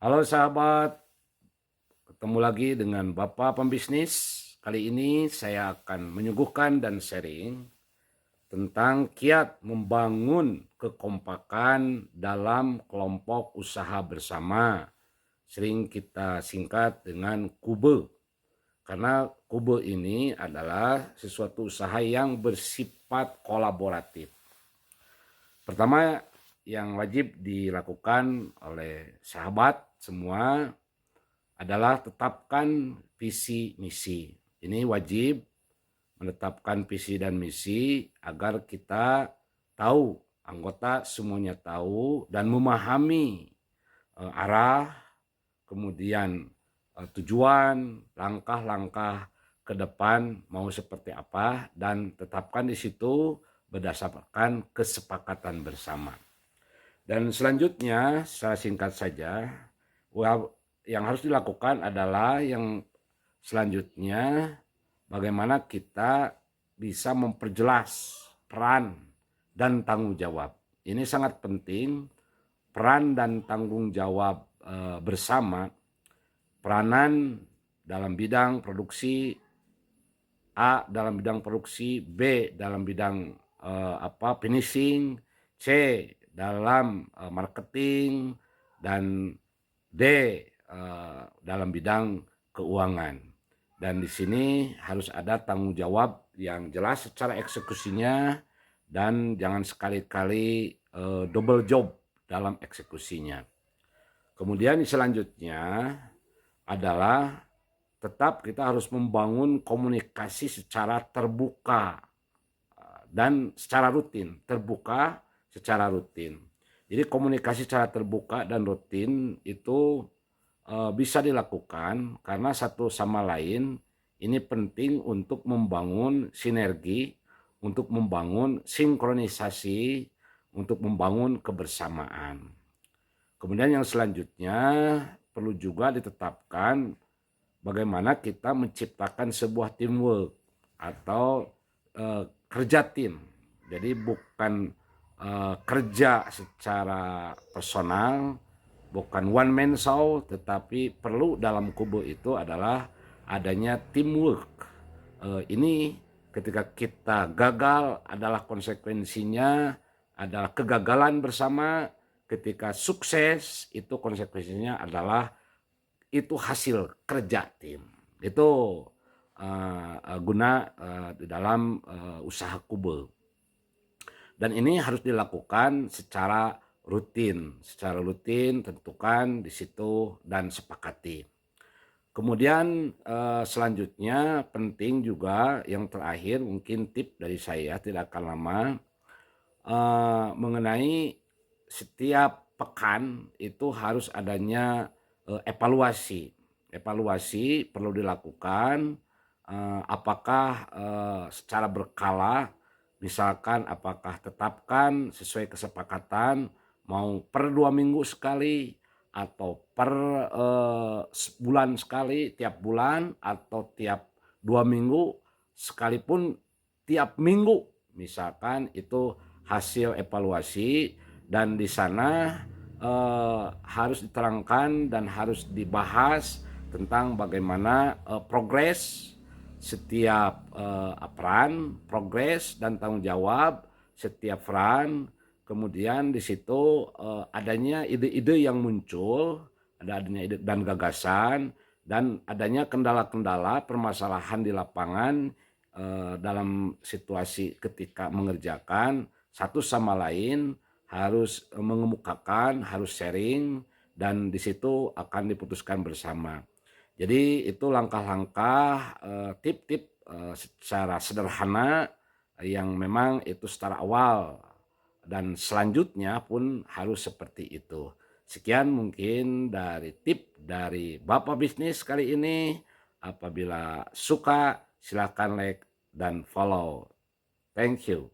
Halo sahabat, ketemu lagi dengan Bapak Pembisnis. Kali ini saya akan menyuguhkan dan sharing tentang kiat membangun kekompakan dalam kelompok usaha bersama. Sering kita singkat dengan KUBE. Karena KUBE ini adalah sesuatu usaha yang bersifat kolaboratif. Pertama yang wajib dilakukan oleh sahabat semua adalah tetapkan visi misi. Ini wajib menetapkan visi dan misi agar kita tahu, anggota semuanya tahu dan memahami arah, kemudian tujuan, langkah-langkah ke depan mau seperti apa, dan tetapkan di situ berdasarkan kesepakatan bersama. Dan selanjutnya, saya singkat saja, yang harus dilakukan adalah yang selanjutnya bagaimana kita bisa memperjelas peran dan tanggung jawab. Ini sangat penting, peran dan tanggung jawab bersama, peranan dalam bidang produksi A dalam bidang produksi, B dalam bidang finishing, C dalam marketing, dan D dalam bidang keuangan. Dan di sini harus ada tanggung jawab yang jelas secara eksekusinya dan jangan sekali-kali double job dalam eksekusinya. Kemudian selanjutnya adalah tetap kita harus membangun komunikasi secara terbuka dan secara rutin, terbuka secara rutin. Jadi komunikasi secara terbuka dan rutin itu bisa dilakukan karena satu sama lain ini penting untuk membangun sinergi, untuk membangun sinkronisasi, untuk membangun kebersamaan. Kemudian yang selanjutnya perlu juga ditetapkan bagaimana kita menciptakan sebuah teamwork atau kerja tim. Jadi bukan kerja secara personal, bukan one man show, tetapi perlu dalam kubu itu adalah adanya teamwork. Ini ketika kita gagal adalah konsekuensinya adalah kegagalan bersama, ketika sukses itu konsekuensinya adalah itu hasil kerja tim. Itu guna di dalam usaha kubel. Dan ini harus dilakukan secara rutin. Secara rutin tentukan di situ dan sepakati. Kemudian selanjutnya penting juga yang terakhir mungkin tip dari saya tidak akan lama mengenai setiap pekan itu harus adanya evaluasi. Evaluasi perlu dilakukan apakah secara berkala, misalkan apakah tetapkan sesuai kesepakatan mau per 2 minggu sekali atau per bulan sekali, tiap bulan atau tiap 2 minggu, sekalipun tiap minggu misalkan itu hasil evaluasi. Dan di sana harus diterangkan dan harus dibahas tentang bagaimana progres setiap peran, progres dan tanggung jawab setiap peran. Kemudian di situ adanya ide-ide yang muncul, adanya ide dan gagasan, dan adanya kendala-kendala permasalahan di lapangan dalam situasi ketika mengerjakan satu sama lain harus mengemukakan, harus sharing, dan di situ akan diputuskan bersama. Jadi itu langkah-langkah, tip-tip secara sederhana yang memang itu secara awal dan selanjutnya pun harus seperti itu. Sekian mungkin dari tip dari Bapak Bisnis kali ini. Apabila suka silakan like dan follow. Thank you.